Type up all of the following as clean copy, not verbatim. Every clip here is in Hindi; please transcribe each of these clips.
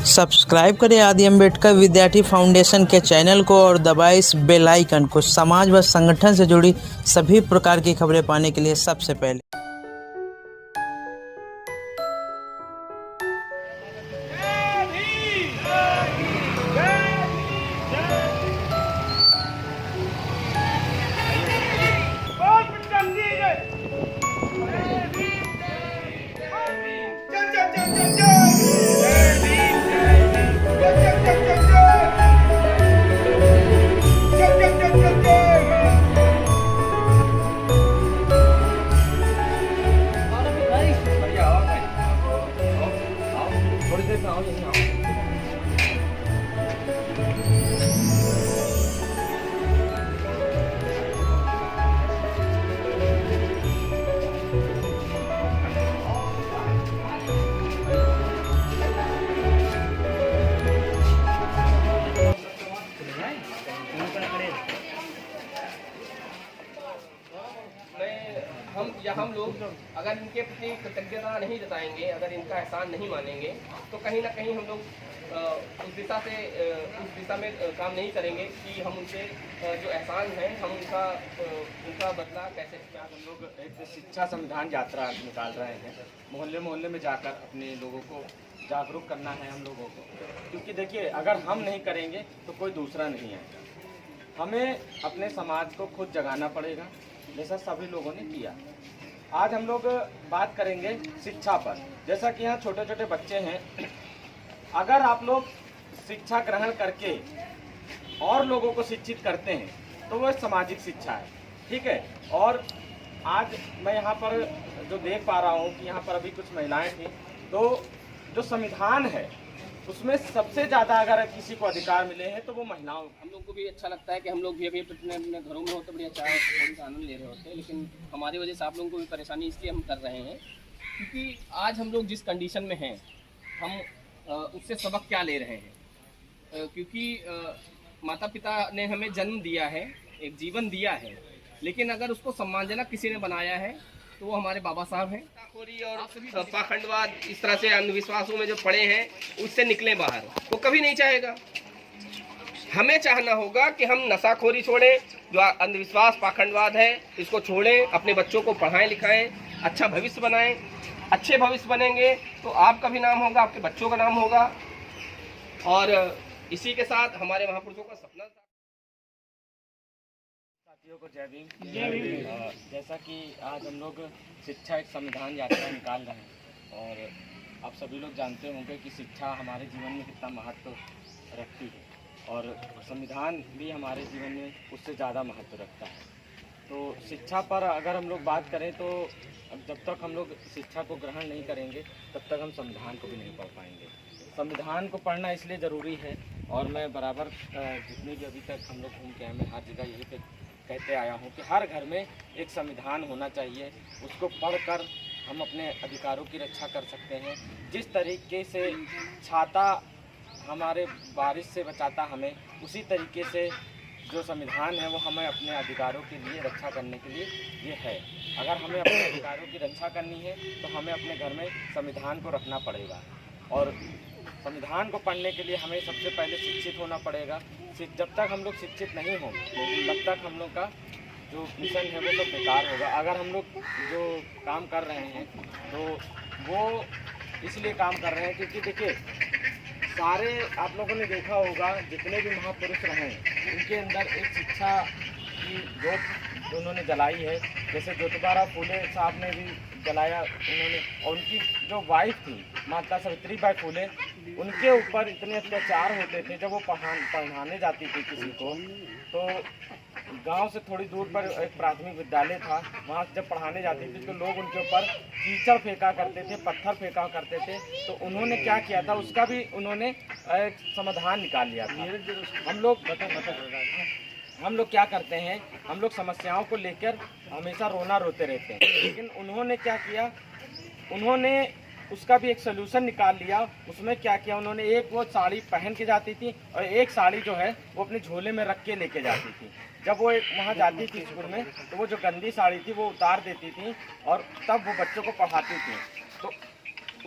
सब्सक्राइब करें आदि अम्बेडकर विद्यार्थी फाउंडेशन के चैनल को और दबाएं इस बेल आइकन को। समाज व संगठन से जुड़ी सभी प्रकार की खबरें पाने के लिए सबसे पहले हम लोग अगर इनके प्रति कृतज्ञता नहीं जताएंगे, अगर इनका एहसान नहीं मानेंगे, तो कहीं ना कहीं हम लोग उस दिशा में काम नहीं करेंगे कि हम उनसे जो एहसान है हम उनका बदला कैसे। हम लोग एक शिक्षा संविधान यात्रा निकाल रहे हैं, मोहल्ले मोहल्ले में जाकर अपने लोगों को जागरूक करना है हम लोगों को, क्योंकि देखिए अगर हम नहीं करेंगे तो कोई दूसरा नहीं आएगा। हमें अपने समाज को खुद जगाना पड़ेगा, जैसा सभी लोगों ने किया। आज हम लोग बात करेंगे शिक्षा पर। जैसा कि यहाँ छोटे छोटे बच्चे हैं, अगर आप लोग शिक्षा ग्रहण करके और लोगों को शिक्षित करते हैं तो वह सामाजिक शिक्षा है, ठीक है। और आज मैं यहाँ पर जो देख पा रहा हूँ कि यहाँ पर अभी कुछ महिलाएं थी, तो जो संविधान है उसमें सबसे ज़्यादा अगर किसी को अधिकार मिले हैं तो वो महिलाओं। हम लोग को भी अच्छा लगता है कि हम लोग भी अभी अपने अपने घरों में होते बड़ी अच्छा थोड़ी सा आनंद ले रहे होते हैं, लेकिन हमारी वजह से आप लोगों को भी परेशानी इसलिए हम कर रहे हैं क्योंकि आज हम लोग जिस कंडीशन में हैं हम उससे सबक क्या ले रहे हैं। क्योंकि माता पिता ने हमें जन्म दिया है, एक जीवन दिया है, लेकिन अगर उसको सम्मानजनक किसी ने बनाया है तो वो हमारे बाबा साहब हैं। और पाखंडवाद इस तरह से अंधविश्वासों में जो पड़े हैं उससे निकलें बाहर, वो कभी नहीं चाहेगा। हमें चाहना होगा कि हम नशाखोरी छोड़ें, जो अंधविश्वास पाखंडवाद है इसको छोड़ें, अपने बच्चों को पढ़ाएं लिखाएं, अच्छा भविष्य बनाएं। अच्छे भविष्य बनेंगे तो आपका भी नाम होगा, आपके बच्चों का नाम होगा। और इसी के साथ हमारे महापुरुषों का सपना था। साथियों को जय भीम। जैसा कि आज हम लोग शिक्षा एक संविधान यात्रा निकाल रहे हैं और आप सभी लोग जानते होंगे कि शिक्षा हमारे जीवन में कितना महत्व रखती है और संविधान भी हमारे जीवन में उससे ज़्यादा महत्व रखता है। तो शिक्षा पर अगर हम लोग बात करें तो जब तक हम लोग शिक्षा को ग्रहण नहीं करेंगे तब तक हम संविधान को भी नहीं पढ़ पाएंगे। संविधान को पढ़ना इसलिए ज़रूरी है और मैं बराबर जितने भी अभी तक हम लोग घूम के आए, मैं हर जगह यही कहते आया हूँ कि हर घर में एक संविधान होना चाहिए। उसको पढ़कर हम अपने अधिकारों की रक्षा कर सकते हैं। जिस तरीके से छाता हमारे बारिश से बचाता हमें, उसी तरीके से जो संविधान है वो हमें अपने अधिकारों के लिए रक्षा करने के लिए ये है। अगर हमें अपने अधिकारों की रक्षा करनी है तो हमें अपने घर में संविधान को रखना पड़ेगा और संविधान को पढ़ने के लिए हमें सबसे पहले शिक्षित होना पड़ेगा। जब तक हम लोग शिक्षित नहीं होंगे तब तक हम लोग का जो मिशन है वो तो बेकार होगा। अगर हम लोग जो काम कर रहे हैं तो वो इसलिए काम कर रहे हैं क्योंकि देखिए सारे आप लोगों ने देखा होगा जितने भी महापुरुष रहे उनके अंदर एक शिक्षा की जोत उन्होंने जलाई है। जैसे ज्योतिबा फूले साहब ने भी जलाया उन्होंने, और उनकी जो वाइफ थी माता सावित्रीबाई फूले, उनके ऊपर इतने अत्याचार होते थे। जब वो पढ़ाने जाती थी किसी को तो गांव से थोड़ी दूर पर एक प्राथमिक विद्यालय था, वहाँ जब पढ़ाने जाती थी तो लोग उनके ऊपर कीचड़ फेंका करते थे, पत्थर फेंका करते थे। तो उन्होंने क्या किया था, उसका भी उन्होंने एक समाधान निकाल लिया था। हम लोग क्या करते हैं, हम लोग समस्याओं को लेकर हमेशा रोना रोते रहते हैं, लेकिन उन्होंने क्या किया, उन्होंने उसका भी एक सलूशन निकाल लिया। उसमें क्या किया उन्होंने, एक वो साड़ी पहन के जाती थी और एक साड़ी जो है वो अपने झोले में रख के लेके जाती थी। जब वो वहाँ जाती थी स्कूल में तो वो जो गंदी साड़ी थी वो उतार देती थी और तब वो बच्चों को पढ़ाती थी। तो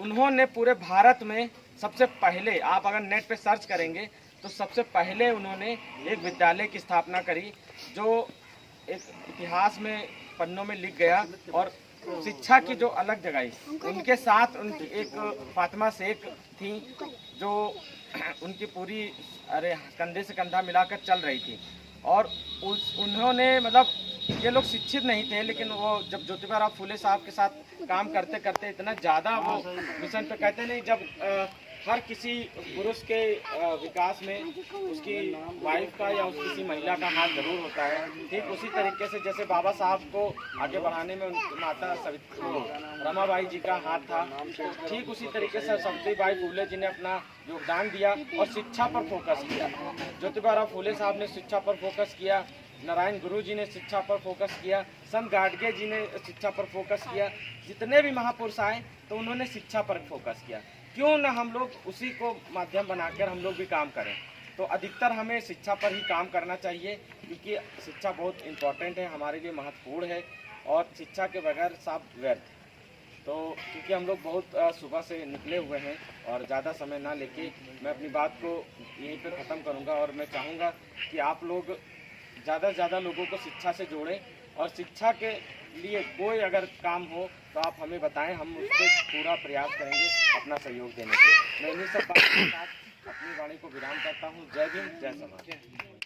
उन्होंने पूरे भारत में सबसे पहले आप अगर नेट पे सर्च करेंगे तो सबसे पहले उन्होंने एक विद्यालय की स्थापना करी जो एक इतिहास में पन्नों में लिख गया। और शिक्षा की जो अलग जगाई, उनके साथ उनकी एक फातिमा शेख थी जो उनकी पूरी कंधे से कंधा मिलाकर चल रही थी। और उन्होंने मतलब ये लोग शिक्षित नहीं थे, लेकिन वो जब ज्योतिबा फुले साहब के साथ काम करते करते इतना ज़्यादा वो मिशन पे कहते नहीं, जब हर किसी पुरुष के विकास में उसकी वाइफ का या किसी महिला का हाथ जरूर होता है। ठीक उसी तरीके से जैसे बाबा साहब को आगे बढ़ाने में उनकी माता रमाबाई जी का हाथ था, ठीक उसी तरीके से सावित्रीबाई फुले जी ने अपना योगदान दिया और शिक्षा पर फोकस किया। ज्योतिबा फुले साहब ने शिक्षा पर फोकस किया, नारायण गुरु जी ने शिक्षा पर फोकस किया, संत गाडगे जी ने शिक्षा पर फोकस किया। जितने भी महापुरुष आए तो उन्होंने शिक्षा पर फोकस किया। क्यों ना हम लोग उसी को माध्यम बनाकर हम लोग भी काम करें। तो अधिकतर हमें शिक्षा पर ही काम करना चाहिए, क्योंकि शिक्षा बहुत इम्पोर्टेंट है, हमारे लिए महत्वपूर्ण है और शिक्षा के बगैर सब व्यर्थ। तो क्योंकि हम लोग बहुत सुबह से निकले हुए हैं और ज़्यादा समय ना लेके मैं अपनी बात को यहीं पर ख़त्म करूँगा। और मैं चाहूँगा कि आप लोग ज़्यादा से ज़्यादा लोगों को शिक्षा से जोड़ें और शिक्षा के लिए कोई अगर काम हो तो आप हमें बताएं, हम उसको पूरा प्रयास करेंगे अपना सहयोग देने के। मैं इन्हीं सब बातों के साथ अपनी वाणी को विराम करता हूँ। जय भीम, जय समाज।